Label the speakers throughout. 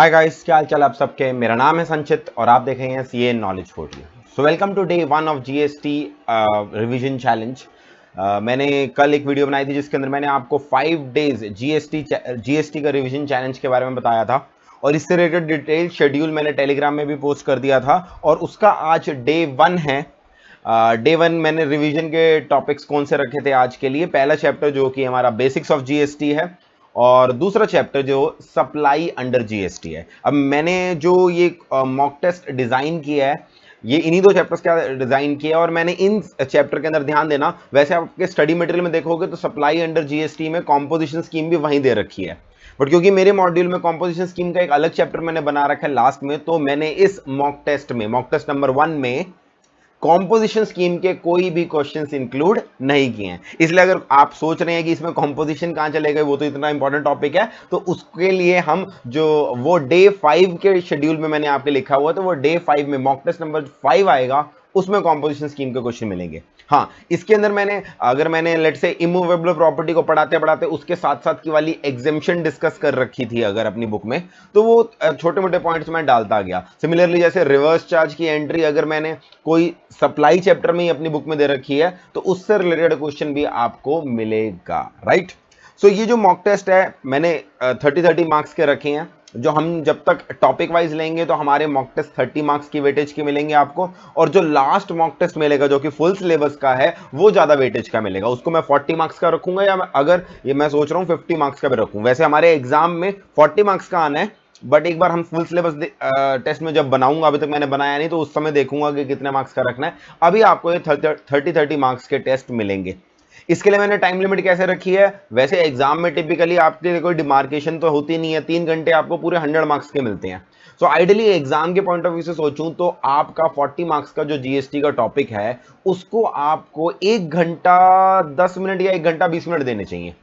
Speaker 1: Hi guys, क्या हाल चाल आप सबके। मेरा नाम है संचित और आप देख रहे हैं CA knowledge portal. So welcome to day one of GST revision challenge. मैंने कल एक वीडियो बनाई थी जिसके अंदर मैंने आपको 5 डेज जीएसटी का रिवीजन चैलेंज के बारे में बताया था और इससे रिलेटेड डिटेल शेड्यूल मैंने टेलीग्राम में भी पोस्ट कर दिया था और उसका आज डे 1 है। डे 1 मैंने रिवीजन के टॉपिक्स कौन से रखे थे आज के लिए। पहला चैप्टर जो कि हमारा बेसिक्स ऑफ जीएसटी है और दूसरा चैप्टर जो सप्लाई अंडर जीएसटी है। अब मैंने जो ये मॉक टेस्ट डिजाइन किया है ये इन्हीं दो चैप्टर्स का डिजाइन किया है और मैंने इन चैप्टर के अंदर ध्यान देना, वैसे आपके स्टडी मटेरियल में देखोगे तो सप्लाई अंडर जीएसटी में कॉम्पोजिशन स्कीम भी वहीं दे रखी है, बट क्योंकि मेरे मॉड्यूल में कॉम्पोजिशन स्कीम का एक अलग चैप्टर मैंने बना रखा है लास्ट में, तो मैंने इस मॉक टेस्ट में मॉक टेस्ट नंबर 1 में कॉम्पोजिशन स्कीम के कोई भी क्वेश्चंस इंक्लूड नहीं किए हैं। इसलिए अगर आप सोच रहे हैं कि इसमें कॉम्पोजिशन कहां चलेगा, वो तो इतना इंपॉर्टेंट टॉपिक है, तो उसके लिए हम जो वो डे 5 के शेड्यूल में मैंने आपके लिखा हुआ, तो वो डे 5 में मॉक टेस्ट नंबर 5 आएगा, उसमें कॉम्पोजिशन स्कीम के क्वेश्चन मिलेंगे। हाँ, इसके अंदर मैंने लेट से इमूवेबल प्रॉपर्टी को पढ़ाते पढ़ाते उसके साथ साथ की वाली एग्जेम्पशन डिस्कस कर रखी थी अगर अपनी बुक में, तो वो छोटे मोटे पॉइंट्स मैं डालता गया। सिमिलरली जैसे रिवर्स चार्ज की एंट्री अगर मैंने कोई सप्लाई चैप्टर में ही अपनी बुक में दे रखी है तो उससे रिलेटेड क्वेश्चन भी आपको मिलेगा, राइट। सो ये जो मॉक टेस्ट है मैंने 30 मार्क्स के रखे हैं, जो हम जब तक टॉपिक वाइज लेंगे तो हमारे मॉक टेस्ट 30 मार्क्स की वेटेज के मिलेंगे आपको, और जो लास्ट मॉक टेस्ट मिलेगा जो कि फुल सिलेबस का है वो ज्यादा वेटेज का मिलेगा, उसको मैं 40 मार्क्स का रखूंगा, या अगर ये मैं सोच रहा हूं 50 मार्क्स का भी रखूं। वैसे हमारे एग्जाम में 40 मार्क्स का आना है, बट एक बार हम फुल सिलेबस टेस्ट में जब बनाऊंगा, अभी तक मैंने बनाया नहीं, तो उस समय देखूंगा कि कितने मार्क्स का रखना है। अभी आपको ये 30 मार्क्स के टेस्ट मिलेंगे। इसके लिए मैंने टाइम लिमिट कैसे रखी है, वैसे एग्जाम में टिपिकली आपके कोई डिमार्केशन तो होती नहीं है, 3 घंटे आपको पूरे 100 मार्क्स के मिलते हैं। सो आइडियली एग्जाम के पॉइंट ऑफ व्यू से सोचूं तो आपका 40 मार्क्स का जो जीएसटी का टॉपिक है उसको आपको 1 घंटा 10 मिनट या 1 घंटा 20 मिनट देने चाहिए।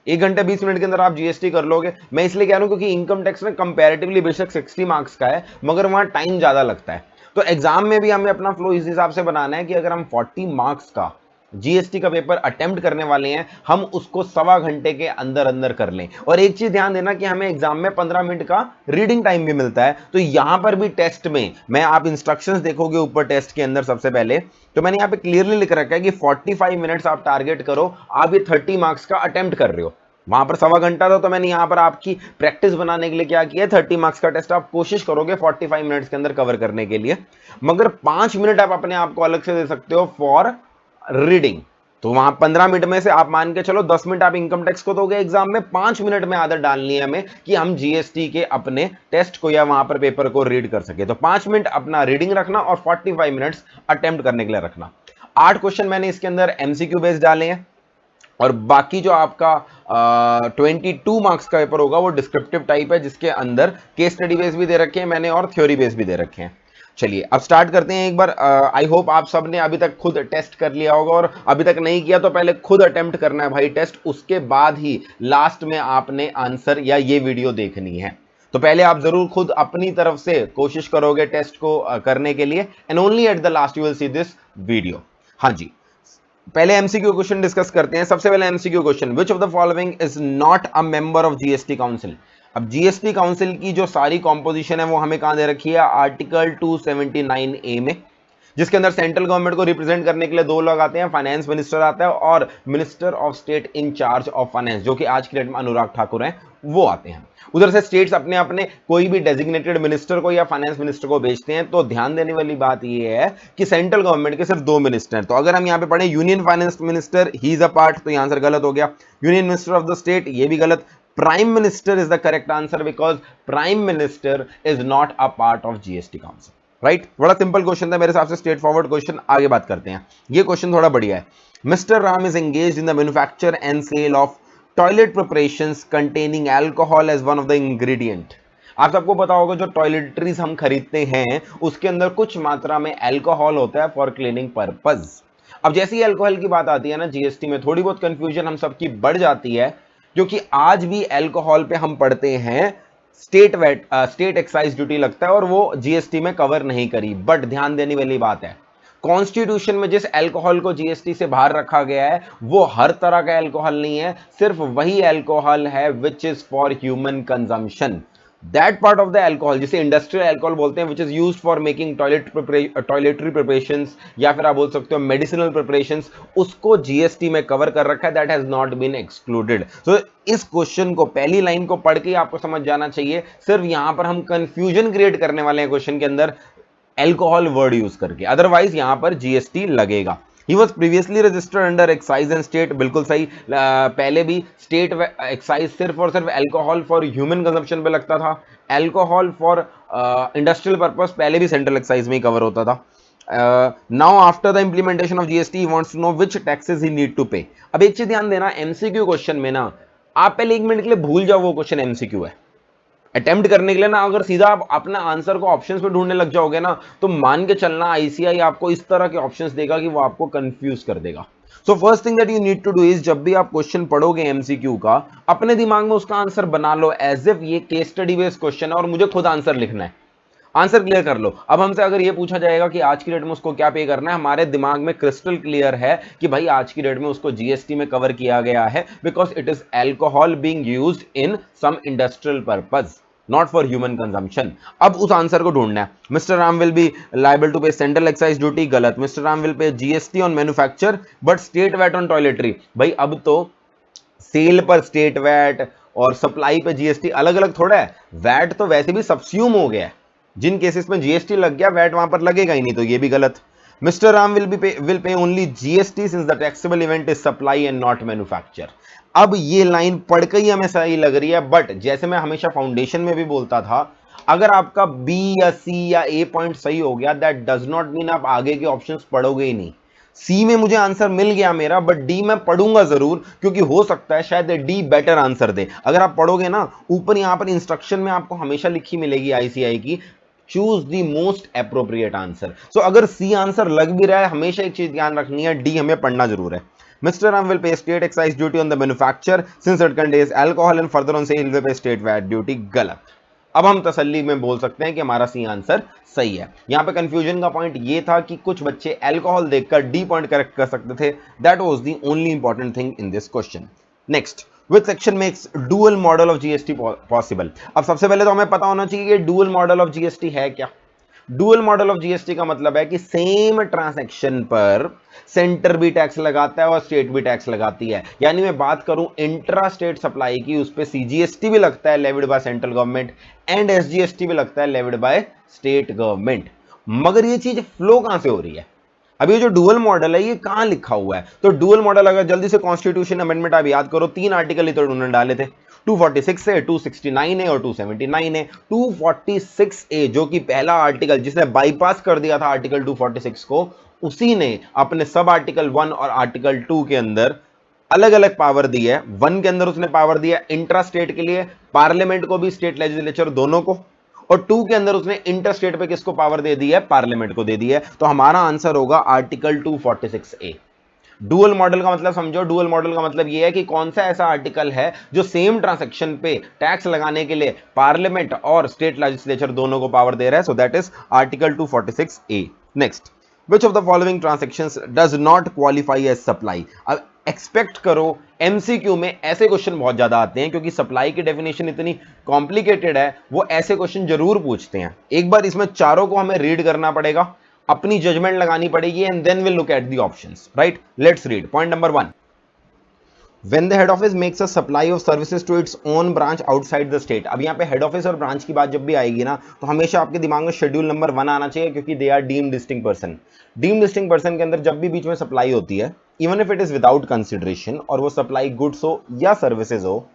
Speaker 1: 1 घंटा 20 मिनट के अंदर आप जीएसटी कर लोगे। मैं इसलिए कह रहा हूं क्योंकि इनकम टैक्स में कंपैरेटिवली बेशक 60 मार्क्स का है मगर वहां टाइम ज्यादा लगता है, तो एग्जाम में भी हमें अपना फ्लो इस हिसाब से बनाना है कि अगर हम 40 मार्क्स का जीएसटी का पेपर अटेम्प्ट करने वाले हैं हम उसको 1.25 घंटे के अंदर अंदर कर लें। और एक चीज ध्यान देना कि हमें एग्जाम में 15 मिनट का रीडिंग टाइम भी मिलता है, तो यहां पर भी टेस्ट में मैं आप इंस्ट्रक्शंस देखोगे ऊपर टेस्ट के अंदर सबसे पहले, तो मैंने यहां पे क्लियरली लिख रखा है कि 45 मिनट्स आप टारगेट करो, आप ये 30 मार्क्स का अटेम्प्ट कर रहे हो। वहां पर 1.25 घंटा था, तो मैंने यहां पर आपकी प्रैक्टिस बनाने के लिए क्या किया, 30 मार्क्स का टेस्ट आप कोशिश करोगे 45 मिनट्स के अंदर कवर करने के लिए, मगर 5 मिनट आप अपने आप को अलग से दे सकते हो फॉर रीडिंग। तो वहां 15 मिनट में से आप मान के चलो 10 मिनट आप इनकम टैक्स को दोगे एग्जाम में, 5 मिनट में आदत डालनी है हमें कि हम जीएसटी के अपने टेस्ट को या वहां पर पेपर को रीड कर सके। तो 5 मिनट अपना रीडिंग रखना और 45 मिनट्स अटेम्प्ट करने के लिए रखना। 8 क्वेश्चन मैंने इसके अंदर एमसीक्यू बेस्ड डाले हैं और बाकी जो आपका 22 मार्क्स का पेपर होगा वो डिस्क्रिप्टिव टाइप है, जिसके अंदर केस स्टडी बेस भी दे रखे हैं मैंने और थ्योरी बेस भी दे रखे हैं। चलिए अब स्टार्ट करते हैं एक बार। आई होप आप सब ने अभी तक खुद टेस्ट कर लिया होगा, और अभी तक नहीं किया तो पहले खुद अटेम्प्ट करना है भाई टेस्ट, उसके बाद ही लास्ट में आपने आंसर या ये वीडियो देखनी है। तो पहले आप जरूर खुद अपनी तरफ से कोशिश करोगे टेस्ट को करने के लिए, and only at the last you will see this video. हाँ जी, पहले एमसीक्यू क्वेश्चन डिस्कस करते हैं। सबसे पहले MCQ question, which of the following is not a member of GST council. अब जीएसटी काउंसिल की जो सारी कॉम्पोजिशन है वो हमें कहां दे रखी है, आर्टिकल 279 ए में, जिसके अंदर सेंट्रल गवर्नमेंट को रिप्रेजेंट करने के लिए 2 लोग आते हैं, फाइनेंस मिनिस्टर आता है और minister of state in charge of finance, जो कि आज की डेट में अनुराग ठाकुर हैं, वो आते हैं। उधर से स्टेट्स अपने अपने कोई भी डेजिग्नेटेड मिनिस्टर को या फाइनेंस मिनिस्टर को भेजते हैं। तो ध्यान देने वाली बात यह है कि सेंट्रल गवर्नमेंट के सिर्फ 2 मिनिस्टर हैं। तो अगर हम यहां पे पढ़े union finance minister he is a part, तो यह आंसर गलत हो गया। Union minister of the state, ये भी गलत। Prime minister is the correct answer because prime minister is not a part of GST council, right. बड़ा सिंपल क्वेश्चन था मेरे हिसाब से, स्ट्रेट फॉरवर्ड क्वेश्चन। आगे बात करते हैं, ये क्वेश्चन थोड़ा बढ़िया है। Mister Ram is engaged in the manufacture and sale of toilet preparations containing alcohol as one of the ingredient. आप सबको पता होगा जो टॉयलेटरीज हम खरीदते हैं उसके अंदर कुछ मात्रा में अल्कोहल होता है फॉर क्लीनिंग पर्पज। अब जैसे ही अल्कोहल की बात आती है ना जीएसटी में, थोड़ी बहुत कंफ्यूजन हम सबकी बढ़ जाती है, क्योंकि आज भी अल्कोहल पे हम पढ़ते हैं स्टेट एक्साइज ड्यूटी लगता है और वो जीएसटी में कवर नहीं करी। बट ध्यान देने वाली बात है, कॉन्स्टिट्यूशन में जिस अल्कोहल को जीएसटी से बाहर रखा गया है वो हर तरह का अल्कोहल नहीं है, सिर्फ वही अल्कोहल है which is for human consumption. That part of the alcohol जिसे इंडस्ट्रियल अल्कोहल बोलते हैं, which is used for making toiletry preparations या फिर आप बोल सकते हो मेडिसिनल प्रिपरेशंस, उसको जीएसटी में कवर कर रखा है, that has not been excluded. So इस क्वेश्चन को पहली लाइन को पढ़ के आपको समझ जाना चाहिए, सिर्फ यहां पर हम कंफ्यूजन क्रिएट करने वाले हैं क्वेश्चन के अंदर अल्कोहल वर्ड यूज करके, अदरवाइज यहां पर जीएसटी लगेगा। He was previously registered under excise and state, बिल्कुल सही, पहले भी स्टेट एक्साइज सिर्फ और सिर्फ अल्कोहल फॉर ह्यूमन कंजम्पशन पे लगता था, अल्कोहल फॉर इंडस्ट्रियल पर्पस पहले भी सेंट्रल एक्साइज में ही कवर होता था। Now after the implementation of GST he wants to know which taxes he need to pay. अब एक चीज ध्यान देना, एमसीक्यू क्वेश्चन में ना आप पहले 1 मिनट के लिए भूल जाओ वो क्वेश्चन एमसीक्यू है। अटेम्प्ट करने के लिए ना अगर सीधा आप अपना आंसर को ऑप्शंस पे ढूंढने लग जाओगे ना, तो मान के चलना आईसीआई आपको इस तरह के ऑप्शंस देगा कि वो आपको कंफ्यूज कर देगा। So first thing that you need to do is, जब भी आप क्वेश्चन पढ़ोगे एमसीक्यू का, अपने दिमाग में उसका आंसर बना लो एज इफ ये केस स्टडी बेस्ड क्वेश्चन है और मुझे खुद आंसर लिखना है। आंसर क्लियर कर लो। अब हमसे अगर ये पूछा जाएगा कि आज की डेट में उसको क्या पे करना है, हमारे दिमाग में क्रिस्टल क्लियर है कि भाई आज की डेट में उसको जीएसटी में कवर किया गया है, because it is alcohol being used in some industrial purpose, not for human consumption. अब उस आंसर को ढूंढना है। Mister Ram will be liable to pay central excise duty, गलत। Mister Ram will pay GST on manufacture but state VAT on toiletry, भाई अब तो sale पर स्टेट वैट और सप्लाई पे जीएसटी अलग अलग थोड़ा है, वैट तो वैसे भी सबस्यूम हो गया है, जिन केसेस में जीएसटी लग गया वैट वहां पर लगेगा ही नहीं, तो ये भी गलत। मिस्टर राम विल पे only GST since the taxable event is supply and not manufacture. अब ये लाइन पढ़ के ही हमें सही लग रही है, बट जैसे मैं हमेशा फाउंडेशन में भी बोलता था, अगर आपका बी या सी या ए पॉइंट सही हो गया, दैट डज नॉट मीन आप आगे के ऑप्शंस पढ़ोगे ही नहीं। सी में मुझे आंसर मिल गया मेरा, बट डी में पढ़ूंगा जरूर, क्योंकि हो सकता है शायद डी बेटर आंसर दे। अगर आप पढ़ोगे ना, ऊपर यहां पर इंस्ट्रक्शन में आपको हमेशा लिखी मिलेगी आईसीआई की, choose the most appropriate answer. So अगर सी आंसर लग भी रहा है, हमेशा एक चीज ध्यान रखनी है, डी हमें पढ़ना जरूर है। Mr. Ram will pay state excise duty on the manufacture since it contains alcohol and further on sale he will pay state VAT duty, गलत। अब हम तसल्ली में बोल सकते हैं कि हमारा सी आंसर सही है। यहां पे कंफ्यूजन का पॉइंट ये था कि कुछ बच्चे अल्कोहल देखकर डी पॉइंट करेक्ट कर सकते थे, that was the only important thing in this question. Next, which section makes dual model of GST possible. अब सबसे पहले तो हमें पता होना चाहिए कि डुअल मॉडल ऑफ जीएसटी है क्या। डुअल मॉडल ऑफ जीएसटी का मतलब है कि सेम ट्रांजैक्शन पर सेंटर भी टैक्स लगाता है और स्टेट भी टैक्स लगाती है। यानी मैं बात करूं इंट्रा स्टेट सप्लाई की, उस पे सीजीएसटी भी लगता है levied by central government, and SGST भी लगता है लेविड बाय स्टेट गवर्नमेंट। मगर ये चीज फ्लो कहां से हो रही है? अब ये जो डुअल मॉडल है ये कहां लिखा हुआ है? तो डुअल मॉडल अगर जल्दी से कॉन्स्टिट्यूशन अमेंडमेंट आप याद करो, 3 आर्टिकल इधर उन्होंने डाले थे, 246 है, 269 है और 279 है। 246 ए जो कि पहला आर्टिकल जिसने बाईपास कर दिया था आर्टिकल 246 को, उसी ने अपने सब आर्टिकल 1 और आर्टिकल 2 के अंदर अलग अलग पावर दी है। 1 के अंदर उसने पावर दिया इंट्रा स्टेट के लिए, पार्लियामेंट को भी, स्टेट लेजिस्लेचर दोनों को, और 2 के अंदर उसने इंटर स्टेट पे किसको पावर दे दी है? पार्लियामेंट को दे दी है। तो हमारा आंसर होगा आर्टिकल 246 ए। डुअल मॉडल का मतलब समझो, डुअल मॉडल का मतलब यह है कि कौन सा ऐसा आर्टिकल है जो सेम ट्रांजैक्शन पे टैक्स लगाने के लिए पार्लियामेंट और स्टेट लेजिस्लेचर दोनों को पावर दे रहा है। So that is article 246 A. Next, which of the following transactions does not qualify as supply. अब एक्सपेक्ट करो एमसीक्यू में ऐसे क्वेश्चन बहुत ज्यादा आते हैं, क्योंकि सप्लाई की डेफिनेशन इतनी कॉम्प्लिकेटेड है, वो ऐसे क्वेश्चन जरूर पूछते हैं। एक बार इसमें चारों को हमें रीड करना पड़ेगा, अपनी जजमेंट लगानी पड़ेगी, and then will look at the options, right. Let's read point number 1। When the head office makes a supply of services to its own branch outside the state। अब यहाँ पे हेड ऑफिस और branch की बात जब भी आएगी ना, तो हमेशा आपके दिमाग में शेड्यूल नंबर 1 आना चाहिए, क्योंकि they are deemed distinct person. Deemed distinct person के अंदर जब भी बीच में सप्लाई होती है, even if it is without consideration, और वो सप्लाई गुड्स हो या सर्विसेज हो,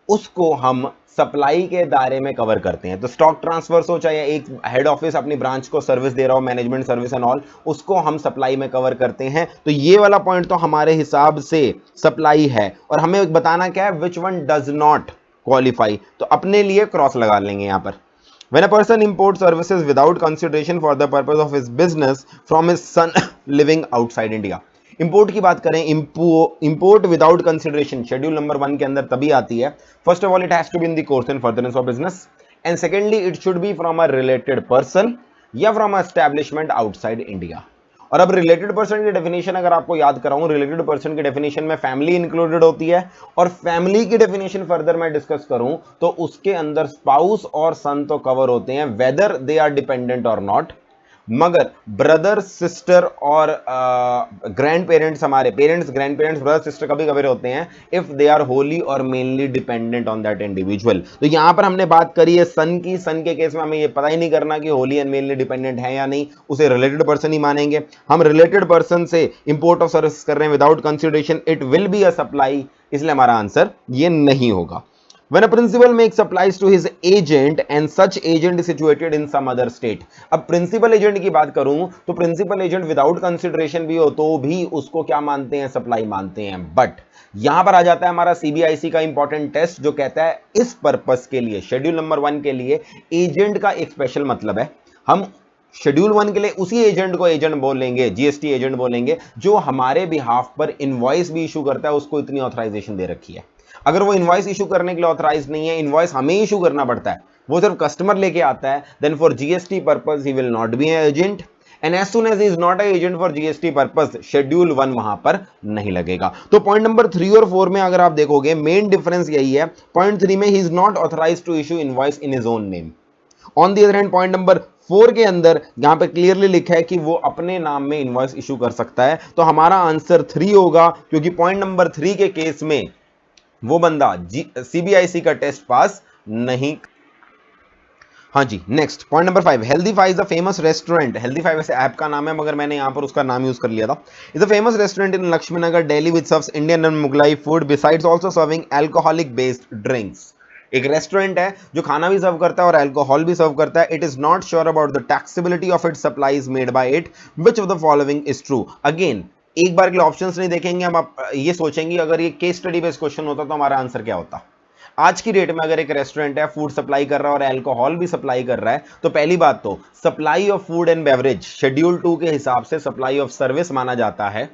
Speaker 1: उसको हम सप्लाई के दायरे में कवर करते हैं। तो स्टॉक ट्रांसफर्स हो, चाहे एक हेड ऑफिस अपनी ब्रांच को सर्विस दे रहा हो, मैनेजमेंट सर्विस एंड ऑल, उसको हम सप्लाई में कवर करते हैं। तो ये वाला पॉइंट तो हमारे हिसाब से सप्लाई है, और हमें बताना क्या है, which one does not qualify. तो अपने लिए क्रॉस लगा लेंगे यहां पर। When a person imports services without consideration for the purpose of his business from his son living outside India। Import की बात करें, import without consideration schedule number 1 के अंदर तभी आती है, first of all it has to be in the course and furtherance of business, and secondly it should be from a related person या from a establishment outside India. और अब related person की definition अगर आपको याद कराऊं, related person की definition में फैमिली इंक्लूडेड होती है, और फैमिली की डेफिनेशन फर्दर मैं डिस्कस करूं तो उसके अंदर स्पाउस और सन तो कवर होते हैं वेदर दे आर डिपेंडेंट और नॉट, मगर ब्रदर सिस्टर और ग्रैंड पेरेंट्स, हमारे parents grand parents brother sister कभी कभी होते हैं इफ दे आर होली और mainly dependent on that individual. तो यहां पर हमने बात करी है सन की, सन के केस में हमें ये पता ही नहीं करना कि होली एंड मेनली डिपेंडेंट है या नहीं, उसे रिलेटेड पर्सन ही मानेंगे। हम रिलेटेड पर्सन से इंपोर्ट ऑफ सर्विस कर रहे हैं without consideration, it will B a supply, इसलिए हमारा आंसर ये नहीं होगा। When a principal makes supplies to his agent and such agent is situated in some other state, अब प्रिंसिपल एजेंट की बात करूं तो प्रिंसिपल एजेंट विदाउट कंसिडरेशन भी हो तो भी उसको क्या मानते हैं, सप्लाई मानते हैं। बट यहां पर आ जाता है हमारा सीबीआईसी का इंपॉर्टेंट टेस्ट जो कहता है इस पर्पस के लिए, शेड्यूल नंबर 1 के लिए एजेंट का एक स्पेशल मतलब है। हम शेड्यूल 1 के लिए उसी एजेंट को एजेंट बोलेंगे, जीएसटी एजेंट बोलेंगे, जो हमारे बिहाफ पर इनवॉइस भी इशू करता है, उसको इतनी ऑथराइजेशन दे रखी है। अगर वो इनवॉइस इशू करने के लिए ऑथराइज नहीं है, इनवॉइस हमें इशू करना पड़ता है, वो सिर्फ कस्टमर लेके आता है, then for GST purpose he will not be an agent, and as soon as he is not a agent for GST purpose, schedule 1 वहां पर नहीं लगेगा। तो पॉइंट नंबर 3 और 4 में अगर आप देखोगे मेन डिफरेंस यही है। पॉइंट 3 में he is not authorise to issue invoice in his own name. On the other hand point number 4 के अंदर यहां पे क्लियरली लिखा है कि वो अपने नाम में इनवॉइस इशू कर सकता है। तो हमारा आंसर 3 होगा, क्योंकि पॉइंट नंबर 3 के केस में वो बंदा सीबीआईसी का टेस्ट पास नहीं। हाँ जी, next point number 5, Healthify is a famous restaurant. Healthify वैसे ऐप का नाम है, मगर मैंने यहां पर उसका नाम यूज कर लिया था। Is a famous restaurant in Lakshmi Nagar Delhi which serves Indian and Mughlai food besides also serving alcoholic based drinks. एक रेस्टोरेंट है जो खाना भी सर्व करता है और अल्कोहल भी सर्व करता है। It is not sure about the taxability of it supplies made by it, which of the following is true. Again एक बार के लिए ऑप्शंस नहीं देखेंगे हम, आप ये सोचेंगे अगर ये केस स्टडी बेस्ड क्वेश्चन होता तो हमारा आंसर क्या होता। आज की डेट में अगर एक रेस्टोरेंट है, फूड सप्लाई कर रहा है और अल्कोहल भी सप्लाई कर रहा है, तो पहली बात तो supply of food and beverage schedule 2 के हिसाब से सप्लाई ऑफ सर्विस माना जाता है,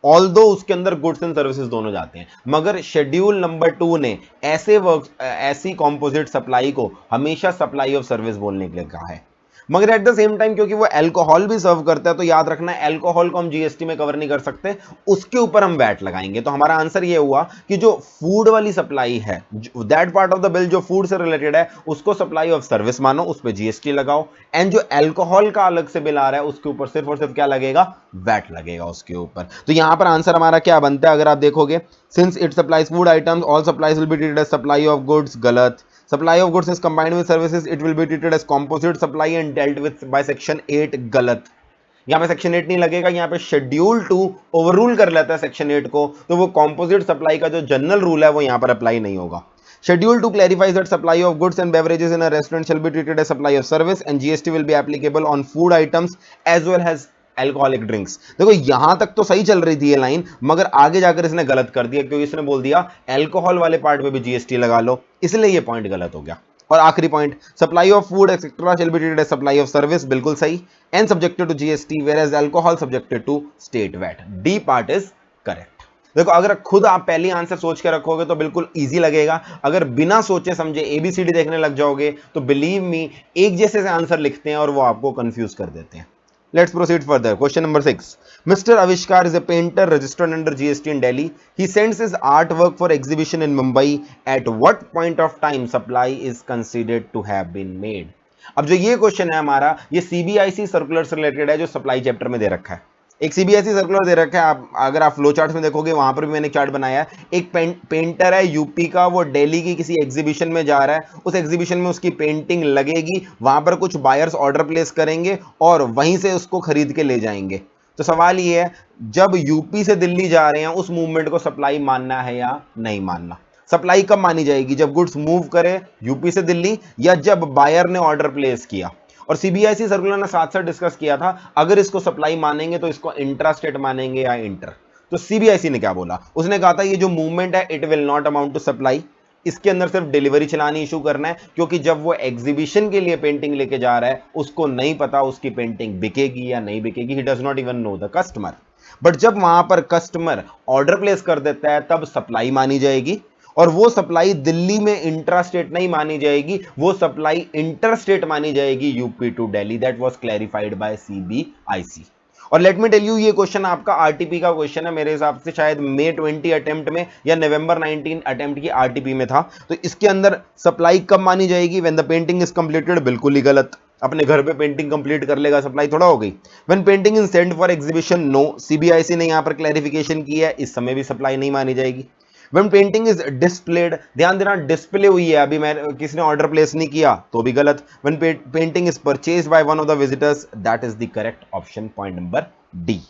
Speaker 1: ऑल्दो उसके अंदर गुड्स एंड सर्विसेज दोनों जाते हैं। मगर शेड्यूल नंबर 2 ने ऐसी कॉम्पोजिट सप्लाई को हमेशा सप्लाई ऑफ सर्विस बोलने के लिए कहा है। मगर एट द सेम टाइम क्योंकि वो अल्कोहल भी सर्व करता है, तो याद रखना अल्कोहल को हम जीएसटी में कवर नहीं कर सकते, उसके ऊपर हम वैट लगाएंगे। तो हमारा आंसर ये हुआ कि जो फूड वाली सप्लाई है, that part of the bill जो फूड से रिलेटेड है, उसको सप्लाई ऑफ सर्विस मानो, उस पर जीएसटी लगाओ, एंड जो अल्कोहल का अलग से बिल आ रहा है उसके ऊपर सिर्फ और सिर्फ क्या लगेगा, वैट लगेगा उसके ऊपर। तो यहां पर आंसर हमारा क्या बनता है अगर आप देखोगे, since it supplies food items all supplies will be treated as supply of goods, गलत। Supply of goods is combined with services, it will be treated as composite supply and dealt with by section 8, गलत। यहां पे section 8 नहीं लगेगा, यहां पे schedule 2 overrule कर लेता है सेक्शन 8 को, तो वो कॉम्पोजिट सप्लाई का जो जनरल रूल है वो यहां पर अप्लाई नहीं होगा। Schedule 2 clarifies that supply of goods and beverages in a restaurant shall be treated as supply of service and GST will be applicable on food items as well as alcoholic drinks. देखो यहां तक तो सही चल रही थी ये line, मगर आगे जाकर इसने गलत कर दिया, क्योंकि इसने बोल दिया अल्कोहल वाले पार्ट पे भी जीएसटी लगा लो, इसलिए ये पॉइंट गलत हो गया। और आखिरी point, supply of food etcetera shall be treated as supply of service, बिल्कुल सही, and subjected to GST whereas alcohol subjected to state VAT. D part is correct. देखो अगर खुद आप पहली आंसर सोच के रखोगे तो बिल्कुल इजी लगेगा, अगर बिना सोचे समझे एबीसीडी देखने लग जाओगे तो बिलीव मी एक जैसे से आंसर लिखते हैं और वो आपको कंफ्यूज कर देते हैं। Let's proceed further. Question number 6. Mr. Avishkar is a painter registered under GST in Delhi. He sends his artwork for exhibition in Mumbai. At what point of time supply is considered to have been made? अब जो ये question है हमारा, ये CBIC circular से related है जो supply chapter में दे रखा है। एक सीबीएसई सर्कुलर दे रखा है, आप अगर आप फ्लो चार्ट में देखोगे वहां पर भी मैंने चार्ट बनाया है। एक पेंटर है यूपी का, वो दिल्ली की किसी एग्जीबिशन में जा रहा है, उस एग्जीबिशन में उसकी पेंटिंग लगेगी, वहां पर कुछ बायर्स ऑर्डर प्लेस करेंगे और वहीं से उसको खरीद के ले जाएंगे। तो सवाल ये है, जब यूपी से दिल्ली जा रहे हैं उस मूवमेंट को सप्लाई मानना है या नहीं मानना। सप्लाई कब मानी जाएगी, जब गुड्स मूव करे यूपी से दिल्ली या जब बायर ने ऑर्डर प्लेस किया। और सीबीआईसी सर्कुलर ने साथ साथ डिस्कस किया था, अगर इसको सप्लाई मानेंगे तो इसको इंट्रा स्टेट मानेंगे या इंटर। तो सीबीआईसी ने क्या बोला, उसने कहा था ये जो मूवमेंट है it will not amount to supply, इसके अंदर सिर्फ डिलीवरी चलानी इशू करना है, क्योंकि जब वो एग्जीबिशन के लिए पेंटिंग लेके जा रहा है उसको नहीं पता उसकी पेंटिंग बिकेगी या नहीं बिकेगी, he does not even know the customer. But जब वहां पर कस्टमर ऑर्डर प्लेस कर देता है तब सप्लाई मानी जाएगी, और वो सप्लाई दिल्ली में इंट्रा स्टेट नहीं मानी जाएगी, वो सप्लाई इंटर स्टेट मानी जाएगी UP to Delhi. That was clarified by CBIC. और लेट मी टेल यू, ये क्वेश्चन आपका आरटीपी का क्वेश्चन है, मेरे हिसाब से शायद May 20 अटेम्प्ट में या November 19 अटेम्प्ट की आरटीपी में था। तो इसके अंदर सप्लाई कब मानी जाएगी? When the painting is completed. बिल्कुल ही गलत, अपने घर पे पेंटिंग कंप्लीट कर लेगा, सप्लाई थोड़ा हो गई। When painting is send for exhibition, no, CBIC ने यहां पर क्लैरिफिकेशन की है, इस समय भी सप्लाई नहीं मानी जाएगी। When पेंटिंग इज डिस्प्लेड, ध्यान देना डिस्प्ले हुई है, अभी मैं किसी ने ऑर्डर प्लेस नहीं किया तो भी गलत। When painting is purchased by one of the visitors, that is the correct option, point number D.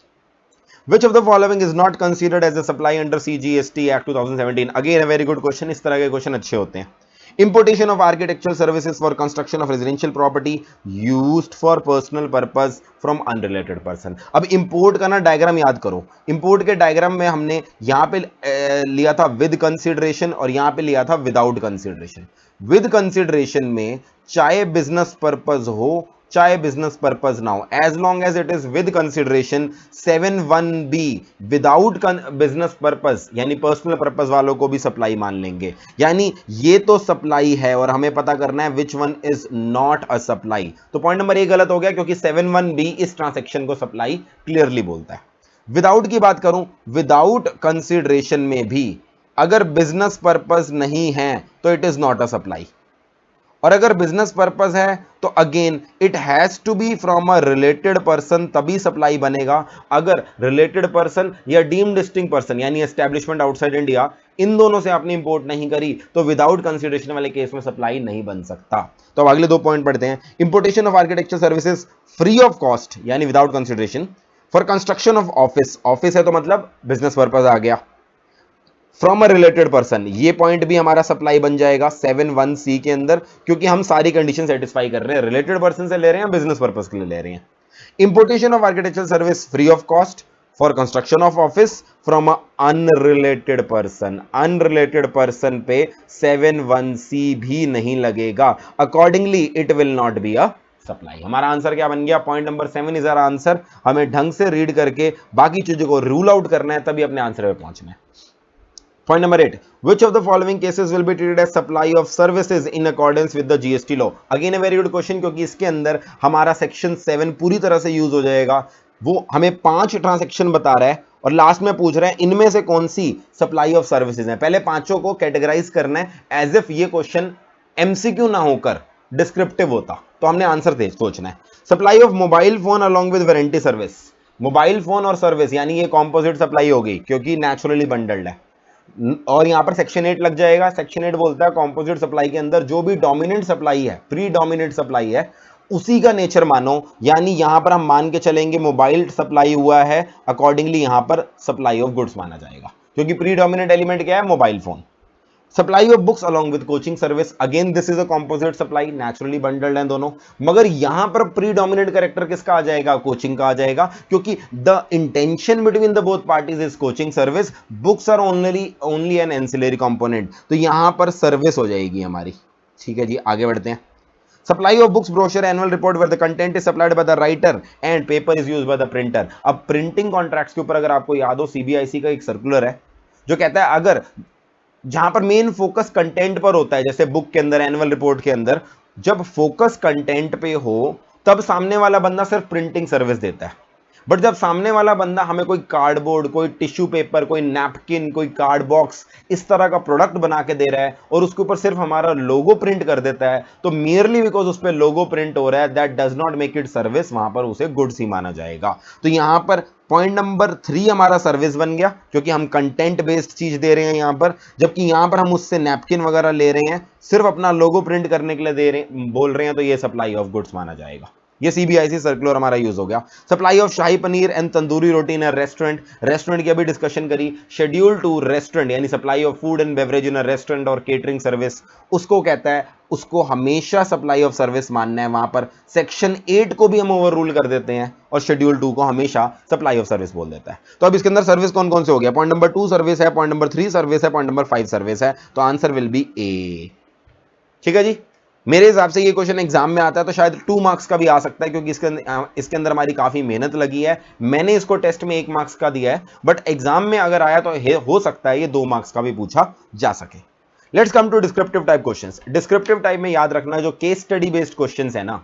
Speaker 1: Which of the following is not considered as a supply under CGST Act 2017? Again a very good question, इस तरह के question अच्छे होते हैं। Importation of architectural services for construction of residential property used for personal purpose from unrelated person। अब import का ना diagram याद करो। import के डायग्राम में हमने यहां पे लिया था विद कंसिडरेशन और यहां पे लिया था विदाउट कंसिडरेशन। विद कंसिडरेशन में चाहे बिजनेस पर्पज हो चाहे बिजनेस पर्पज ना हो, as long as it is with consideration, 7(1)(b without business purpose यानी पर्सनल पर्पज वालों को भी सप्लाई मान लेंगे। यानी ये तो सप्लाई है और हमें पता करना है which one is not a supply. तो पॉइंट नंबर ए गलत हो गया क्योंकि 7(1)(b इस ट्रांसेक्शन को सप्लाई क्लियरली बोलता है। विदाउट की बात करूं, विदाउट कंसिडरेशन में भी अगर बिजनेस पर्पज नहीं है तो it is not a supply, और अगर बिजनेस पर्पस है तो again it has to be from a related person, तभी सप्लाई बनेगा। अगर रिलेटेड पर्सन या डीम्ड डिस्टिंक्ट पर्सन यानी एस्टैब्लिशमेंट आउटसाइड इंडिया, इन दोनों से आपने इंपोर्ट नहीं करी तो विदाउट कंसिडरेशन वाले केस में सप्लाई नहीं बन सकता। तो अब अगले दो पॉइंट पढ़ते हैं। Importation of architecture services free of cost यानी without consideration for construction of office, office है तो मतलब बिजनेस पर्पज आ गया, फ्रॉम अ रिलेटेड पर्सन, ये पॉइंट भी हमारा सप्लाई बन जाएगा 7(1)(c) के अंदर, क्योंकि हम सारी कंडीशन सेटिस्फाई कर रहे हैं, रिलेटेड पर्सन से ले रहे हैं, बिजनेस पर्पस के लिए ले रहे हैं। Importation of architectural service free of cost for construction of office from a unrelated person, unrelated person पे 7(1)(c) भी नहीं लगेगा, accordingly it will not be a supply. हमारा आंसर क्या बन गया? Point number 7 is our answer. हमें ढंग से रीड करके बाकी चीजों को रूल आउट करना है, तभी अपने आंसर पे पहुंचना है। Point number 8. Which of the following cases will be treated as supply of services in accordance with the GST law? Again a very good question, क्योंकि इसके अंदर हमारा सेक्शन 7 पूरी तरह से यूज हो जाएगा। वो हमें 5 ट्रांजैक्शन बता रहा है और लास्ट में पूछ रहे हैं इनमें से कौन सी सप्लाई ऑफ सर्विसेज है। पहले पांचों को कैटेगराइज करना है एज इफ ये क्वेश्चन एमसीक्यू ना होकर डिस्क्रिप्टिव होता, तो हमने आंसर सोचना है। Supply of mobile phone along with warranty service, mobile phone और सर्विस यानी ये कॉम्पोजिट सप्लाई होगी क्योंकि नेचुरली बंडल्ड है, और यहां पर सेक्शन 8 लग जाएगा। सेक्शन 8 बोलता है कॉम्पोजिट सप्लाई के अंदर जो भी डोमिनेंट सप्लाई है, प्री डोमिनेंट सप्लाई है, उसी का नेचर मानो। यानी यहां पर हम मान के चलेंगे मोबाइल सप्लाई हुआ है, अकॉर्डिंगली यहां पर सप्लाई ऑफ गुड्स माना जाएगा, क्योंकि प्री डोमिनेंट एलिमेंट क्या है? Mobile phone. Supply of books along with coaching service, again this is a composite supply, naturally bundled हैं दोनों, मगर यहां पर प्री डोमिनेंट कैरेक्टर किसका आ जाएगा? कोचिंग का आ जाएगा, क्योंकि the intention between the both parties is coaching service, books are only an ancillary component, तो यहां पर सर्विस हो जाएगी हमारी। ठीक है जी, आगे बढ़ते हैं। Supply of books, brochure, annual report where the content is supplied by the writer and paper is used by the printer. अब प्रिंटिंग कॉन्ट्रैक्ट्स के ऊपर अगर आपको याद हो, सीबीआईसी का एक सर्कुलर है जो कहता है अगर जहां पर मेन फोकस कंटेंट पर होता है, जैसे बुक के अंदर, एनुअल रिपोर्ट के अंदर, जब फोकस कंटेंट पे हो तब सामने वाला बंदा सिर्फ प्रिंटिंग सर्विस देता है। बट जब सामने वाला बंदा हमें कोई कार्डबोर्ड, कोई टिश्यू पेपर, कोई नैपकिन, कोई कार्ड बॉक्स, इस तरह का प्रोडक्ट बना के दे रहा है और उसके ऊपर सिर्फ हमारा लोगो प्रिंट कर देता है, तो मियरली बिकॉज उस पर लोगो प्रिंट हो रहा है, that does not make it service, वहां पर उसे गुड्स ही माना जाएगा। तो यहां पर पॉइंट नंबर 3 हमारा सर्विस बन गया, क्योंकि हम कंटेंट बेस्ड चीज दे रहे हैं यहां पर, जबकि यहां पर हम उससे नैपकिन वगैरह ले रहे हैं, सिर्फ अपना लोगो प्रिंट करने के लिए दे रहे बोल रहे हैं, तो ये सप्लाई ऑफ गुड्स माना जाएगा। ये सीबीआईसी सर्कुलर हमारा यूज हो गया। Supply of shahi paneer and tandoori roti in a restaurant, restaurant की अभी डिस्कशन करी। शेड्यूल टू रेस्टोरेंट यानी supply of food and beverage in a restaurant और केटरिंग सर्विस, उसको कहता है, उसको हमेशा सप्लाई ऑफ सर्विस मानना है। वहां पर सेक्शन 8 को भी हम ओवर रूल कर देते हैं और शेड्यूल 2 को हमेशा सप्लाई ऑफ सर्विस बोल देता है। तो अब इसके अंदर सर्विस कौन कौन से हो गया? पॉइंट नंबर 2 सर्विस है, पॉइंट नंबर 3 सर्विस है, पॉइंट नंबर 5 सर्विस है, तो आंसर विल बी ए। ठीक है जी, मेरे हिसाब से ये क्वेश्चन एग्जाम में आता है तो शायद 2 मार्क्स का भी आ सकता है, क्योंकि इसके अंदर हमारी काफी मेहनत लगी है। मैंने इसको टेस्ट में 1 मार्क्स का दिया है, बट एग्जाम में अगर आया तो हो सकता है ये 2 मार्क्स का भी पूछा जा सके। Let's come to descriptive type questions. Descriptive type में याद रखना, जो केस स्टडी बेस्ड क्वेश्चंस है ना,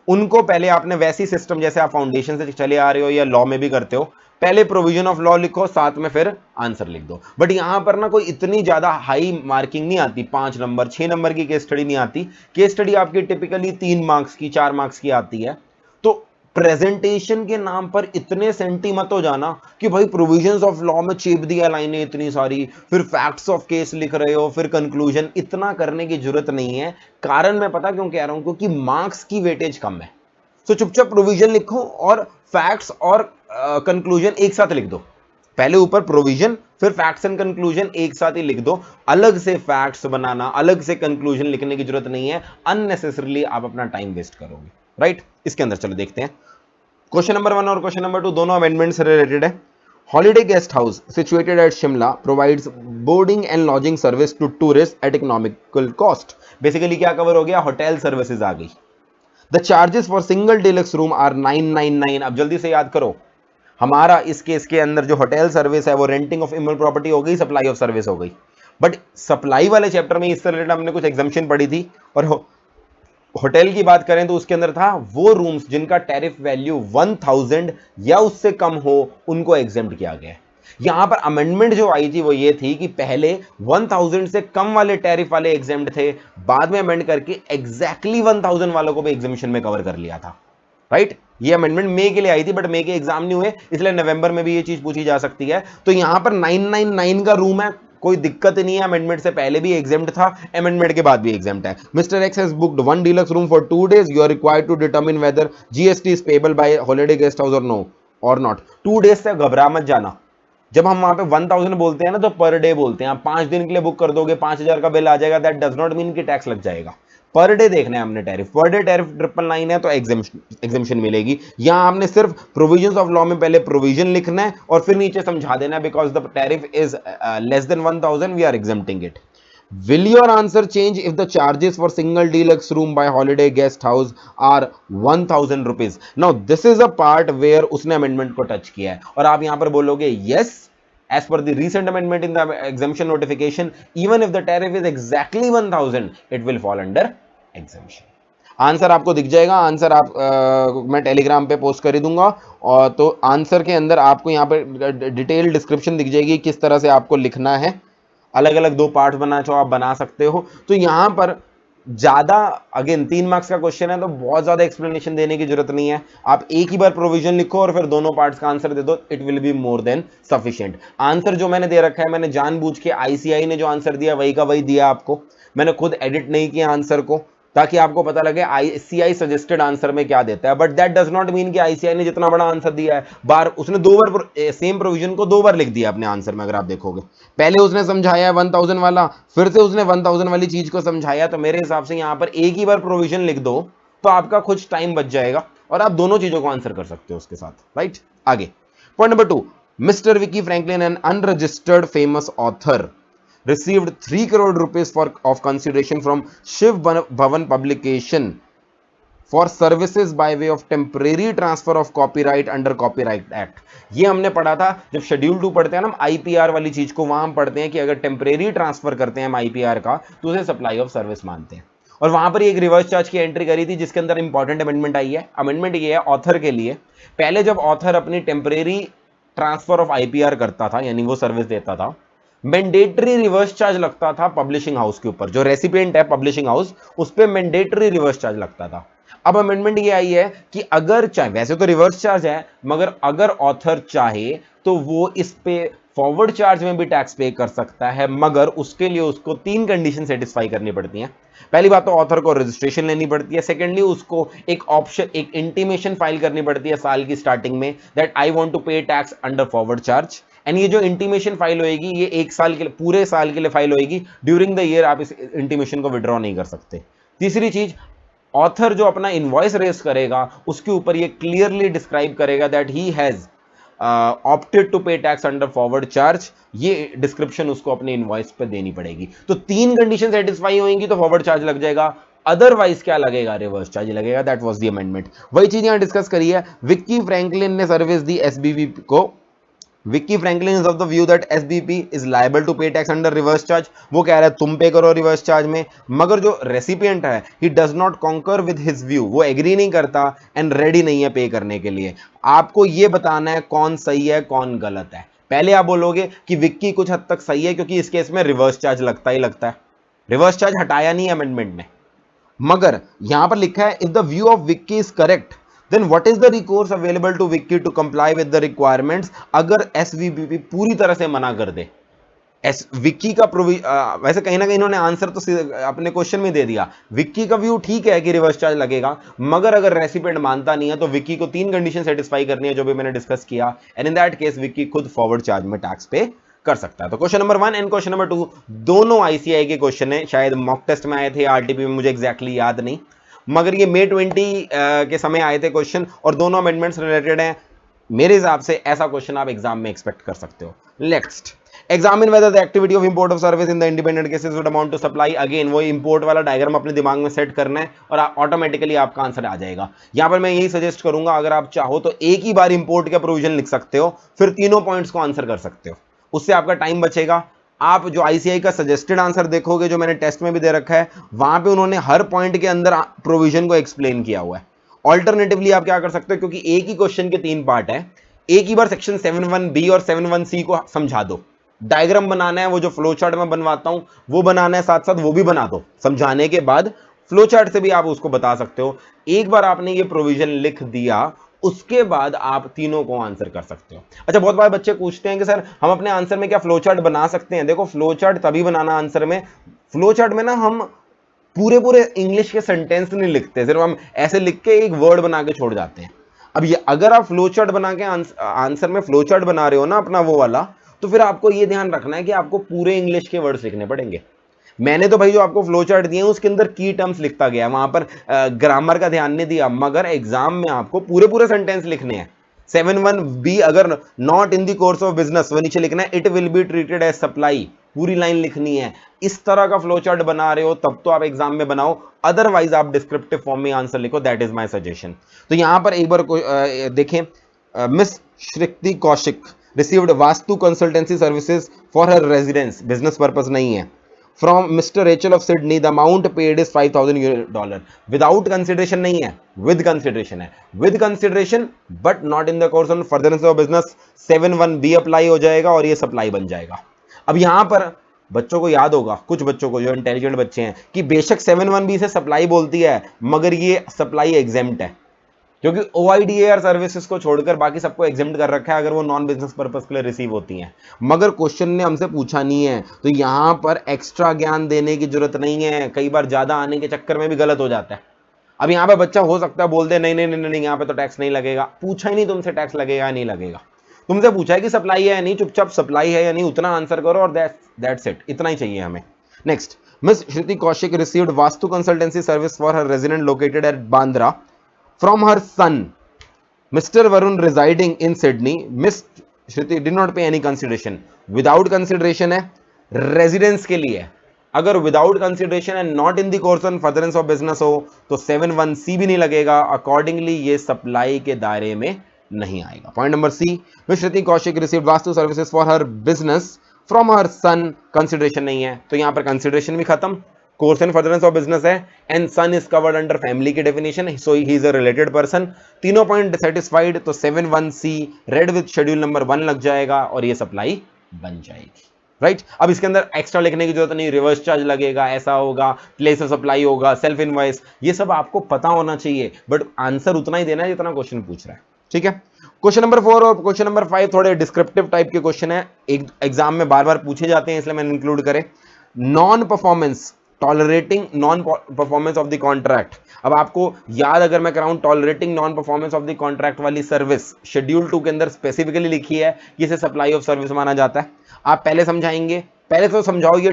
Speaker 1: उनको पहले आपने वैसी सिस्टम जैसे आप फाउंडेशन से चले आ रहे हो या लॉ में भी करते हो, पहले प्रोविजन ऑफ लॉ लिखो, साथ में फिर आंसर लिख दो। बट यहां पर ना कोई इतनी ज्यादा हाई मार्किंग नहीं आती, 5 नंबर 6 नंबर की केस स्टडी नहीं आती। केस स्टडी आपकी टिपिकली 3 मार्क्स की 4 मार्क्स की आती है। तो प्रेजेंटेशन के नाम पर इतने सेंटी मत हो जाना कि भाई प्रोविजंस ऑफ लॉ में चेप दिया लाइनें इतनी सारी, फिर फैक्ट्स ऑफ केस लिख रहे हो, फिर कंक्लूजन। इतना करने की जरूरत नहीं है। कारण मैं पता क्यों कह रहा हूं, क्योंकि मार्क्स की वेटेज कम है। तो चुपचाप प्रोविजन लिखो और फैक्ट्स और कंक्लूजन एक साथ लिख दो। पहले ऊपर प्रोविजन, फिर फैक्ट्स एंड कंक्लूजन एक साथ ही लिख दो। अलग से फैक्ट्स बनाना, अलग से कंक्लूजन लिखने की जरूरत नहीं है। अननेसेसरली आप अपना टाइम वेस्ट करोगे। राइट, इसके अंदर चलो देखते हैं। क्वेश्चन नंबर 1 और क्वेश्चन नंबर 2 दोनों अमेंडमेंट से रिलेटेड है। Holiday guest house situated at Shimla provides boarding and lodging service to tourist at economical cost. Basically क्या कवर हो गया, होटल सर्विसेज आ गई। The charges for single deluxe room are 999। अब जल्दी से याद करो, हमारा इस केस के अंदर जो होटल सर्विस है वो रेंटिंग ऑफ इमोल प्रॉपर्टी हो गई, सप्लाई ऑफ सर्विस हो गई। बट सप्लाई वाले चैप्टर में इससे रिलेटेड हमने कुछ एग्जाम्पशन पढ़ी थी, और होटल की बात करें तो उसके अंदर था वो रूम्स जिनका टैरिफ वैल्यू 1000 या उससे कम हो, उनको एग्जेम्प्ट किया गया है। यहां पर अमेंडमेंट जो आई थी वो ये थी कि पहले 1000 से कम वाले टैरिफ वाले एग्जेम्प्ट थे, बाद में अमेंड करके एग्जैक्टली 1000 वालों को भी एग्जामिशन में कवर कर लिया था। राइट, ये अमेंडमेंट मई के लिए आई थी, बट मई के एग्जाम नहीं हुए, इसलिए नवंबर में भी ये चीज पूछी जा सकती है। तो यहां पर 999 का रूम है, कोई दिक्कत नहीं है। अमेंडमेंट से पहले भी एग्जाम्प्ट था, अमेंडमेंट के बाद भी एग्जाम्प्ट है। Mister X has booked 1 deluxe room for 2 days। You are required to determine whether GST is payable by holiday guest house और नो और नॉट। 2 days से घबरा मत जाना। जब हम वहां पे 1000 बोलते हैं ना, तो पर डे बोलते हैं। आप 5 दिन के लिए बुक कर दोगे, 5000 का बिल आ जाएगा, दैट डज नॉट मीन कि टैक्स लग जाएगा। पर डे देखना है हमने टैरिफ, पर डे टैरिफ 999 है तो एग्जेम्पशन मिलेगी। यहां हमने सिर्फ प्रोविजंस ऑफ लॉ में पहले प्रोविजन लिखना है और फिर नीचे समझा देना है, because the tariff is less than 1000 we are exempting it. Will your answer change if the charges for single deluxe room by holiday guest house are 1000 rupees? Now this is a part where उसने amendment को touch किया है, और आप यहां पर बोलोगे yes, as per the recent amendment in the exemption notification, even if the tariff is exactly 1000, it will fall under exemption. Answer आपको दिख जाएगा, आंसर आप मैं टेलीग्राम पे पोस्ट कर ही दूंगा। और तो आंसर के अंदर आपको यहाँ पर डिटेल डिस्क्रिप्शन दिख जाएगी किस तरह से आपको लिखना है। अलग अलग 2 पार्ट बनाना चाहो आप बना सकते हो। तो यहां पर ज्यादा, अगेन 3 मार्क्स का क्वेश्चन है तो बहुत ज्यादा एक्सप्लेनेशन देने की जरूरत नहीं है। आप एक ही बार प्रोविजन लिखो और फिर दोनों पार्ट्स का आंसर दे दो, it will be more than sufficient. Answer जो मैंने दे रखा है, मैंने जानबूझ के आईसीआई ने जो आंसर दिया वही का वही दिया आपको। मैंने खुद एडिट नहीं किया आंसर को, ताकि आपको पता लगे आईसीआई सजेस्टेड आंसर में क्या देता है। But that does not mean कि आईसीआई ने जितना बड़ा आंसर दिया है, बार उसने 2 बार सेम प्रोविजन को 2 बार लिख दिया अपने आंसर में। अगर आप देखोगे, पहले उसने समझाया 1000 वाला, फिर से उसने 1000 वाली चीज को समझाया। तो मेरे हिसाब से यहां पर एक ही बार प्रोविजन लिख दो तो आपका कुछ टाइम बच जाएगा और आप दोनों चीजों को आंसर कर सकते हो उसके साथ। राइट, आगे point number 2, mister Vicky Franklin N unregistered famous author received 3 crore rupees of consideration from Shiv Bhavan publication for services by way of temporary transfer of copyright under Copyright Act। ये हमने पढ़ा था जब शेड्यूल 2 पढ़ते हैं ना हम आईपीआर वाली चीज को, वहां हम पढ़ते हैं कि अगर टेम्परेरी ट्रांसफर करते हैं हम आईपीआर का तो उसे सप्लाई ऑफ सर्विस मानते हैं। और वहां पर एक रिवर्स चार्ज की एंट्री करी थी जिसके अंदर इंपॉर्टेंट अमेंडमेंट आई है। अमेंडमेंट ये है ऑथर के लिए, पहले जब ऑथर अपनी टेम्परेरी ट्रांसफर ऑफ आईपीआर करता था, यानी वो सर्विस देता था, मैंडेटरी रिवर्स चार्ज लगता था पब्लिशिंग हाउस के ऊपर। जो रेसिपिएंट है पब्लिशिंग हाउस, उस पर मैंडेटरी रिवर्स चार्ज लगता था। अब अमेंडमेंट ये आई है कि अगर चाहे, वैसे तो रिवर्स चार्ज है, मगर अगर ऑथर चाहे तो वो इस पे फॉरवर्ड चार्ज में भी टैक्स पे कर सकता है, मगर उसके लिए उसको 3 कंडीशन सेटिस्फाई करनी पड़ती हैं। पहली बात तो ऑथर को रजिस्ट्रेशन लेनी पड़ती है। सेकेंडली उसको एक ऑप्शन, एक इंटीमेशन फाइल करनी पड़ती है साल की स्टार्टिंग में, that I want to pay tax under forward charge. And ये जो इंटीमेशन फाइल होएगी ये 1 साल के लिए, पूरे साल के लिए फाइल होएगी। ड्यूरिंग द ईयर आप इस इंटीमेशन को विड्रॉ नहीं कर सकते। तीसरी चीज, ऑथर जो अपना इनवॉइस रेस करेगा उसके ऊपर ये क्लियरली डिस्क्राइब करेगा that he has opted to pay tax under forward charge. ये डिस्क्रिप्शन उसको अपने इनवॉइस पे देनी पड़ेगी। तो 3 कंडीशन सेटिस्फाई होंगी तो फॉरवर्ड चार्ज लग जाएगा, अदरवाइज क्या लगेगा, रिवर्स चार्ज लगेगा। That was the amendment. वही चीज यहां डिस्कस करी है। विक्की फ्रैंकलिन ने सर्विस दी एसबीवी को Vicky Franklin is of the view that SBP is liable to pay tax under reverse charge. वो कह रहा है तुम पे करो रिवर्स चार्ज में, मगर जो रेसिपिएंट है he does not conquer with his view, वो एग्री नहीं करता एंड रेडी नहीं है पे करने के लिए। आपको ये बताना है कौन सही है कौन गलत है। पहले आप बोलोगे कि विक्की कुछ हद तक सही है क्योंकि इस केस में रिवर्स चार्ज लगता ही लगता है, रिवर्स चार्ज हटाया नहीं अमेंडमेंट में। मगर यहां पर लिखा है if the view of Vicky is correct then what is the recourse available to Vicky to comply with the requirements. अगर एसवीबीपी पूरी तरह से मना कर दे, एस विक्की का वैसे कहीं ना कहीं इन्होंने आंसर तो अपने क्वेश्चन में दे दिया। विक्की का व्यू ठीक है कि रिवर्स चार्ज लगेगा, मगर अगर रेसिपिएंट मानता नहीं है तो विक्की को 3 कंडीशन सेटिस्फाई करनी है जो भी मैंने डिस्कस किया, and in that case Vicky खुद फॉरवर्ड चार्ज में टैक्स पे कर सकता है। तो question number 1 and question number 2 दोनों आईसीआई के क्वेश्चन है, शायद मॉक टेस्ट में आए थे आरटीपी में, मुझे एग्जैक्टली याद नहीं, मगर ये May 20 के समय आए थे क्वेश्चन और दोनों अमेंडमेंट्स रिलेटेड हैं। मेरे हिसाब से ऐसा क्वेश्चन आप एग्जाम में एक्सपेक्ट कर सकते हो। Next, examine whether the activity of import of service in the independent cases would amount to supply. Again वो इंपोर्ट वाला डायग्राम अपने दिमाग में सेट करना है और ऑटोमेटिकली आपका आंसर आ जाएगा। यहां पर मैं यही सजेस्ट करूंगा, अगर आप चाहो तो एक ही बार इंपोर्ट का प्रोविजन लिख सकते हो, फिर तीनों पॉइंट्स को आंसर कर सकते हो, उससे आपका टाइम बचेगा। आप जो आईसीआई का सजेस्टेड आंसर देखोगे जो मैंने टेस्ट में भी दे रखा है, वहां पे उन्होंने हर पॉइंट के अंदर प्रोविजन को एक्सप्लेन किया हुआ है। ऑल्टरनेटिवली आप क्या कर सकते हो, क्योंकि एक ही क्वेश्चन के 3 पार्ट है, एक ही बार सेक्शन 7(1)(b) और 7(1)(c) को समझा दो। डायग्राम बनाना है, वो जो फ्लो चार्ट में बनवाता हूं वो बनाना है, साथ साथ वो भी बना दो। समझाने के बाद फ्लो चार्ट से भी आप उसको बता सकते हो। एक बार आपने ये प्रोविजन लिख दिया, उसके बाद आप तीनों को आंसर कर सकते हो। अच्छा, बहुत बार बच्चे पूछते हैं कि सर हम अपने आंसर में क्या फ्लो चार्ट बना सकते हैं। देखो, फ्लो चार्ट तभी बनाना आंसर में, फ्लो चार्ट में ना हम पूरे पूरे इंग्लिश के सेंटेंस नहीं लिखते, सिर्फ हम ऐसे लिख के एक वर्ड बना के छोड़ जाते हैं। अब ये अगर आप फ्लो चार्ट बना के आंसर में फ्लो चार्ट बना रहे हो ना अपना वो वाला, तो फिर आपको ये ध्यान रखना है कि आपको पूरे इंग्लिश के वर्ड्स लिखने पड़ेंगे। मैंने तो भाई जो आपको फ्लो चार्ट दिए हैं उसके अंदर की टर्म्स लिखता गया, वहां पर ग्रामर का ध्यान नहीं दिया, मगर एग्जाम में आपको पूरे पूरे सेंटेंस लिखने हैं। 7(1)(b) अगर not in the course of business, वो नीचे लिखना है it will be treated as supply, पूरी लाइन लिखनी है। इस तरह का फ्लो चार्ट बना रहे हो तब तो आप एग्जाम में बनाओ, अदरवाइज आप डिस्क्रिप्टिव फॉर्म में आंसर लिखो, दैट इज माय सजेशन। तो यहां पर एक बार देखें, miss Shruti Kaushik received vastu consultancy services for her residence, business purpose नहीं है, from mister Rachel of Sydney, the amount paid is $5,000। Without consideration नहीं है, विद कंसिडरेशन है, with consideration but not in the course of furtherance of business. 7(1)(b) apply हो जाएगा और ये supply बन जाएगा। अब यहां पर बच्चों को याद होगा, कुछ बच्चों को जो इंटेलिजेंट बच्चे हैं, कि बेशक 7(1)(b) से सप्लाई बोलती है, मगर ये सप्लाई एग्जेम्प्ट है, क्योंकि OIDAR सर्विसेज को छोड़कर बाकी सबको एग्जेम्प्ट कर रखा है अगर वो नॉन बिजनेस पर्पस के लिए रिसीव होती हैं। मगर क्वेश्चन ने हमसे पूछा नहीं है, तो यहां पर एक्स्ट्रा ज्ञान देने की जरूरत नहीं है, कई बार ज्यादा आने के चक्कर में भी गलत हो जाता है। अब यहां पे बच्चा हो सकता है बोल दे नहीं नहीं नहीं नहीं, यहां पे तो टैक्स नहीं लगेगा। पूछा ही नहीं तुमसे टैक्स लगेगा या नहीं लगेगा, तुमसे पूछा है कि सप्लाई है या नहीं, चुपचाप सप्लाई है या नहीं उतना आंसर करो और दैट्स इट, इतना ही चाहिए हमें। Next, miss Shruti Kaushik received vastu consultancy service for her resident located at Bandra from her son Mr. Varun residing in Sydney. Miss Shruti did not pay any consideration. Without consideration है, residence के लिए। अगर without consideration and not in the course on furtherance of business हो तो 7(1)(c) भी नहीं लगेगा, accordingly ये सप्लाई के दायरे में नहीं आएगा। Point number C, Miss Shruti Kaushik received vastu services for her business from her son, consideration नहीं है, तो यहां पर कंसिडरेशन भी खत्म, course and furtherance of business है, and son is covered under family की definition, so he is a related person. तीनों पॉइंट सेटिस्फाइड, तो 7(1)(c) read with schedule number 1 लग जाएगा और ये सप्लाई बन जाएगी। राइट, अब इसके अंदर एक्स्ट्रा लिखने की जरूरत नहीं, रिवर्स चार्ज लगेगा, ऐसा होगा, प्लेस ऑफ सप्लाई होगा, सेल्फ इनवॉइस, ये सब आपको पता होना चाहिए, बट आंसर उतना ही देना है जितना क्वेश्चन पूछ रहा है। ठीक है, क्वेश्चन नंबर 4 और क्वेश्चन नंबर 5 थोड़े डिस्क्रिप्टिव टाइप के क्वेश्चन है, एक एग्जाम में बार बार पूछे जाते हैं इसलिए मैंने इंक्लूड करे। Non performance, tolerating non performance of the contract. अब आपको याद अगर मैं कराऊं, tolerating non performance of the contract वाली सर्विस शेड्यूल 2 के अंदर स्पेसिफिकली लिखी है कि इसे सप्लाई ऑफ सर्विस माना जाता है। आप पहले समझाएंगे, पहले तो समझाओ ये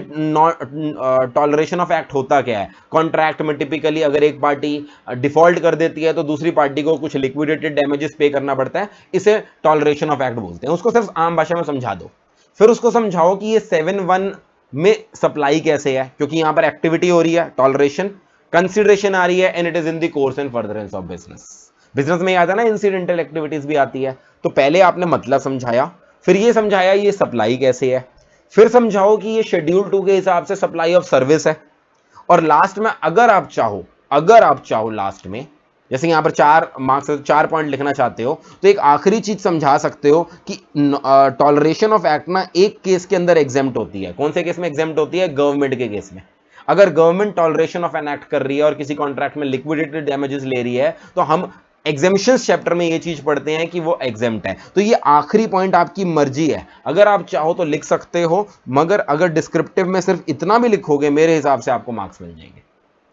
Speaker 1: टॉलरेशन ऑफ एक्ट होता क्या है। कॉन्ट्रैक्ट में टिपिकली अगर एक पार्टी डिफॉल्ट कर देती है तो दूसरी पार्टी को कुछ लिक्विडेटेड डैमेजेस पे करना पड़ता है, इसे टॉलरेशन ऑफ एक्ट बोलते हैं। उसको सिर्फ आम भाषा में समझा दो, फिर उसको समझाओ कि ये 7(1) में सप्लाई कैसे है, क्योंकि यहां पर एक्टिविटी हो रही है, टॉलरेशन, कंसिडरेशन आ रही है, and it is in the course and furtherance of business. Business में आता है ना इंसिडेंटल एक्टिविटीज भी आती है, तो पहले आपने मतलब समझाया, फिर ये समझाया ये सप्लाई कैसे है, फिर समझाओ कि ये शेड्यूल 2 के हिसाब से सप्लाई ऑफ सर्विस है, और लास्ट में अगर आप चाहो लास्ट में, जैसे यहां पर 4 मार्क्स 4 पॉइंट लिखना चाहते हो, तो एक आखिरी चीज समझा सकते हो कि टॉलरेशन ऑफ एक्ट ना एक केस के अंदर एग्जेम्प्ट होती है। कौन से केस में एग्जेम्प्ट होती है? गवर्नमेंट के केस में। अगर government toleration of an act कर रही है और किसी कॉन्ट्रैक्ट में लिक्विडेटेड डैमेजेस ले रही है, तो हम एग्जेम्पशंस चैप्टर में ये चीज पढ़ते हैं कि वो एग्जेम्प्ट है। तो ये आखिरी पॉइंट आपकी मर्जी है, अगर आप चाहो तो लिख सकते हो, मगर अगर डिस्क्रिप्टिव में सिर्फ इतना भी लिखोगे मेरे हिसाब से आपको मार्क्स मिल जाएंगे।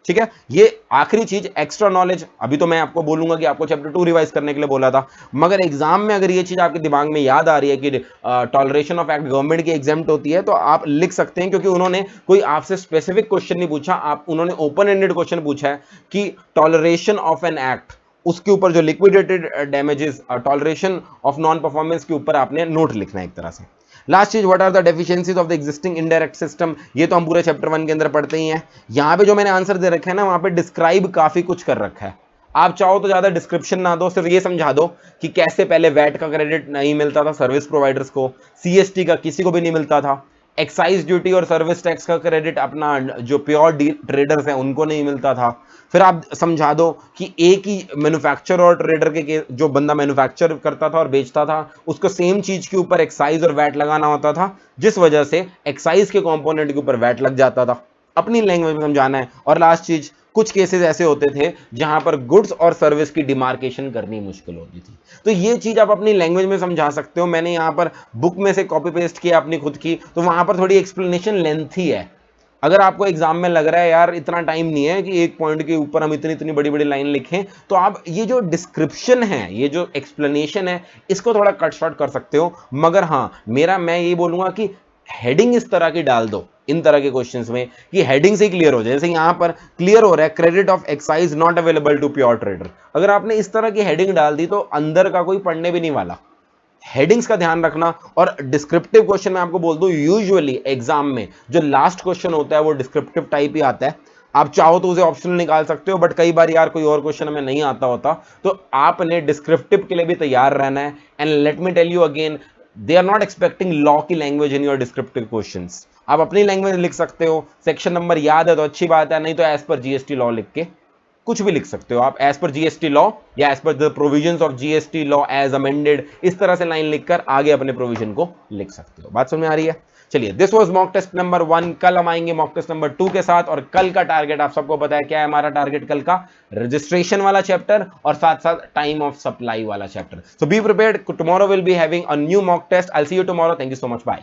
Speaker 1: ठीक है, ये आखिरी चीज एक्स्ट्रा नॉलेज। अभी तो मैं आपको बोलूंगा कि आपको चैप्टर 2 रिवाइज करने के लिए बोला था, मगर एग्जाम में अगर ये चीज आपके दिमाग में याद आ रही है कि टॉलरेशन ऑफ एक्ट गवर्नमेंट की एग्जेम्प्ट होती है, तो आप लिख सकते हैं, क्योंकि उन्होंने कोई आपसे स्पेसिफिक क्वेश्चन नहीं पूछा, उन्होंने ओपन एंडेड क्वेश्चन पूछा है कि टॉलरेशन ऑफ एन एक्ट, उसके ऊपर जो liquidated damages toleration of non performance के ऊपर आपने नोट लिखना है एक तरह से। लास्ट चीज, what are the deficiencies of the existing indirect system, ये तो हम पूरे चैप्टर 1 के अंदर पढ़ते ही हैं। यहां पे जो मैंने आंसर दे रखे हैं ना, वहां पे डिस्क्राइब काफी कुछ कर रखा है। आप चाहो तो ज्यादा डिस्क्रिप्शन ना दो, सिर्फ ये समझा दो कि कैसे पहले वैट का क्रेडिट नहीं मिलता था सर्विस प्रोवाइडर्स को, सीएसटी का किसी को भी नहीं मिलता था, एक्साइज ड्यूटी और सर्विस टैक्स का क्रेडिट अपना जो प्योर ट्रेडर्स हैं उनको नहीं मिलता था। फिर आप समझा दो कि एक ही मैन्युफैक्चरर और ट्रेडर के जो बंदा मैन्युफैक्चर करता था और बेचता था, उसको सेम चीज के ऊपर एक्साइज और वैट लगाना होता था, जिस वजह से एक्साइज के कंपोनेंट के ऊपर वैट लग जाता था। अपनी लैंग्वेज में समझाना है। और लास्ट चीज, कुछ केसेस ऐसे होते थे जहां पर गुड्स और सर्विस की डिमार्केशन करनी मुश्किल होती थी, तो ये चीज आप अपनी लैंग्वेज में समझा सकते हो। मैंने यहां पर बुक में से कॉपी पेस्ट किया अपनी खुद की, तो वहां पर थोड़ी एक्सप्लेनेशन लेंथी है। अगर आपको एग्जाम में लग रहा है यार इतना टाइम नहीं है कि एक पॉइंट के ऊपर हम इतनी इतनी बड़ी बड़ी लाइन लिखें, तो आप ये जो डिस्क्रिप्शन है, ये जो एक्सप्लेनेशन है, इसको थोड़ा कट शॉर्ट कर सकते हो। मगर हाँ, मैं ये बोलूंगा कि हेडिंग इस तरह की डाल दो इन तरह के क्वेश्चंस में कि हेडिंग से क्लियर हो जाए। जैसे यहां पर क्लियर हो रहा है credit of excise not available to pure trader, अगर आपने इस तरह की हेडिंग डाल दी तो अंदर का कोई पढ़ने भी नहीं वाला। हेडिंग्स का ध्यान रखना। और डिस्क्रिप्टिव क्वेश्चन में आपको बोल दूं, यूजुअली एग्जाम में जो लास्ट क्वेश्चन होता है वो डिस्क्रिप्टिव टाइप ही आता है। आप चाहो तो उसे ऑप्शनल निकाल सकते हो, बट कई बार यार कोई और क्वेश्चन हमें नहीं आता होता, तो आपने डिस्क्रिप्टिव के लिए भी तैयार रहना है। And let me tell you again, they are not expecting law की language in your descriptive questions. आप अपनी लैंग्वेज लिख सकते हो, सेक्शन नंबर याद है तो अच्छी बात है, नहीं तो एज पर जीएसटी लॉ लिख के कुछ भी लिख सकते हो आप, एज पर जीएसटी लॉ या as per the provisions of GST law as amended, इस तरह से लाइन लिखकर आगे अपने प्रोविजन को लिख सकते हो। बात समझ में आ रही है? चलिए, this was mock test number 1। कल हम आएंगे मॉक टेस्ट नंबर 2 के साथ, और कल का टारगेट आप सबको पता है क्या है हमारा टारगेट कल का? रजिस्ट्रेशन वाला चैप्टर और साथ साथ टाइम ऑफ सप्लाई वाला chapter. So be prepared, tomorrow will be having a new mock test. I will see you tomorrow. Thank you so much, bye.